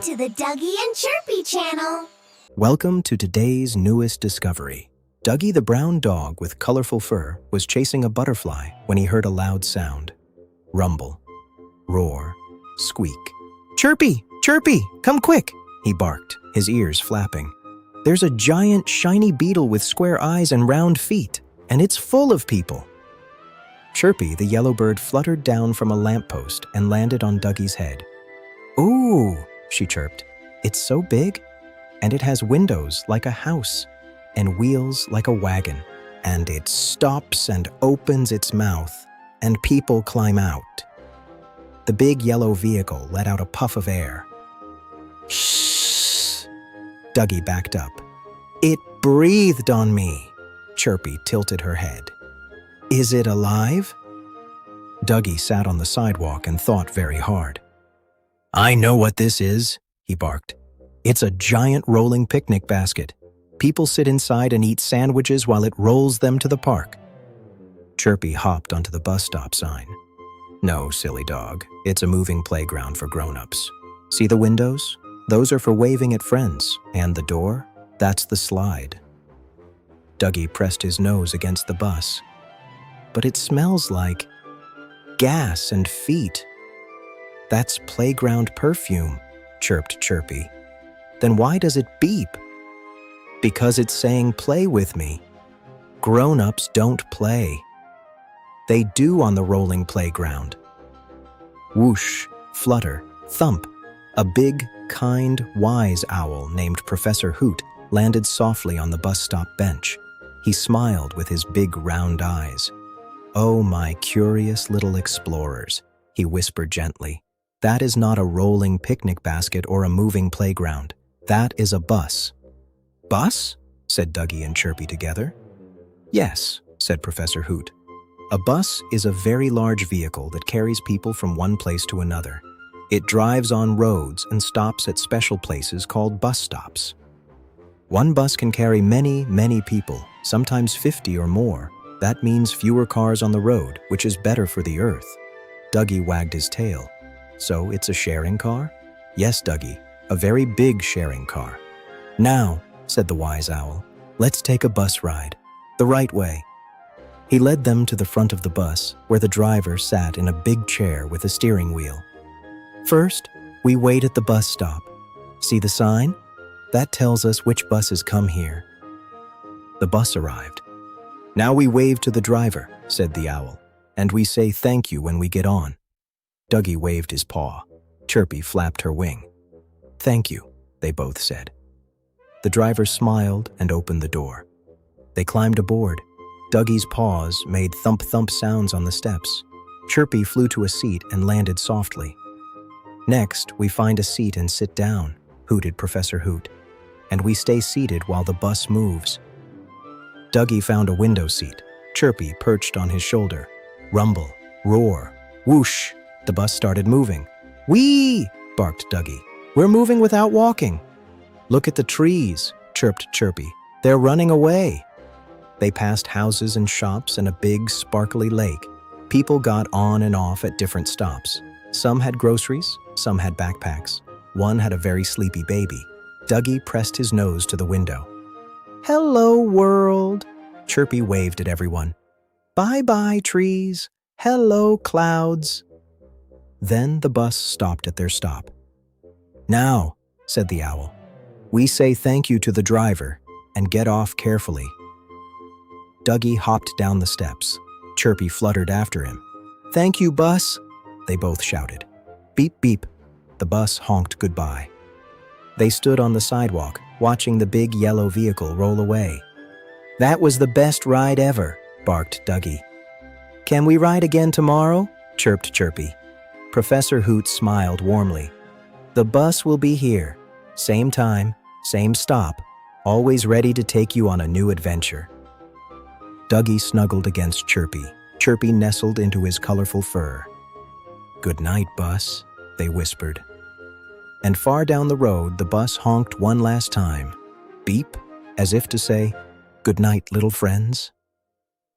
to the Duggie and Chirpy channel. Welcome to today's newest discovery. Duggie the brown dog with colorful fur was chasing a butterfly when he heard a loud sound. Rumble, roar, squeak. "Chirpy! Chirpy! Come quick!" he barked, his ears flapping. "There's a giant shiny beetle with square eyes and round feet, and it's full of people." Chirpy the yellow bird fluttered down from a lamppost and landed on Duggie's head. "Ooh," she chirped. "It's so big, and it has windows like a house and wheels like a wagon, and it stops and opens its mouth, and people climb out." The big yellow vehicle let out a puff of air. "Shh!" Duggie backed up. "It breathed on me." Chirpy tilted her head. "Is it alive?" Duggie sat on the sidewalk and thought very hard. "I know what this is," he barked. "It's a giant rolling picnic basket. People sit inside and eat sandwiches while it rolls them to the park." Chirpy hopped onto the bus stop sign. "No, silly dog. It's a moving playground for grown-ups. See the windows? Those are for waving at friends. And the door? That's the slide." Duggie pressed his nose against the bus. "But it smells like gas and feet." "That's playground perfume," chirped Chirpy. "Then why does it beep?" "Because it's saying play with me. Grown-ups don't play. They do on the rolling playground." Whoosh, flutter, thump. A big, kind, wise owl named Professor Hoot landed softly on the bus stop bench. He smiled with his big round eyes. "Oh, my curious little explorers," he whispered gently. "That is not a rolling picnic basket or a moving playground. That is a bus." "Bus?" said Duggie and Chirpy together. "Yes," said Professor Hoot. "A bus is a very large vehicle that carries people from one place to another. It drives on roads and stops at special places called bus stops. One bus can carry many, many people, sometimes 50 or more. That means fewer cars on the road, which is better for the earth." Duggie wagged his tail. "So it's a sharing car?" "Yes, Duggie, a very big sharing car." "Now," said the wise owl, "let's take a bus ride. The right way." He led them to the front of the bus, where the driver sat in a big chair with a steering wheel. "First, we wait at the bus stop. See the sign? That tells us which buses come here." The bus arrived. "Now we wave to the driver," said the owl, "and we say thank you when we get on." Duggie waved his paw. Chirpy flapped her wing. "Thank you," they both said. The driver smiled and opened the door. They climbed aboard. Duggie's paws made thump-thump sounds on the steps. Chirpy flew to a seat and landed softly. "Next, we find a seat and sit down," hooted Professor Hoot. "And we stay seated while the bus moves." Duggie found a window seat. Chirpy perched on his shoulder. Rumble, roar, whoosh, the bus started moving. "Whee!" barked Duggie. "We're moving without walking." "Look at the trees," chirped Chirpy. "They're running away." They passed houses and shops and a big, sparkly lake. People got on and off at different stops. Some had groceries, some had backpacks. One had a very sleepy baby. Duggie pressed his nose to the window. "Hello, world!" Chirpy waved at everyone. "Bye-bye, trees. Hello, clouds." Then the bus stopped at their stop. "Now," said the owl, "we say thank you to the driver and get off carefully." Duggie hopped down the steps. Chirpy fluttered after him. "Thank you, bus," they both shouted. Beep, beep. The bus honked goodbye. They stood on the sidewalk, watching the big yellow vehicle roll away. "That was the best ride ever," barked Duggie. "Can we ride again tomorrow?" chirped Chirpy. Professor Hoot smiled warmly. "The bus will be here. Same time, same stop, always ready to take you on a new adventure." Duggie snuggled against Chirpy. Chirpy nestled into his colorful fur. "Good night, bus," they whispered. And far down the road, the bus honked one last time. Beep, as if to say, "Good night, little friends."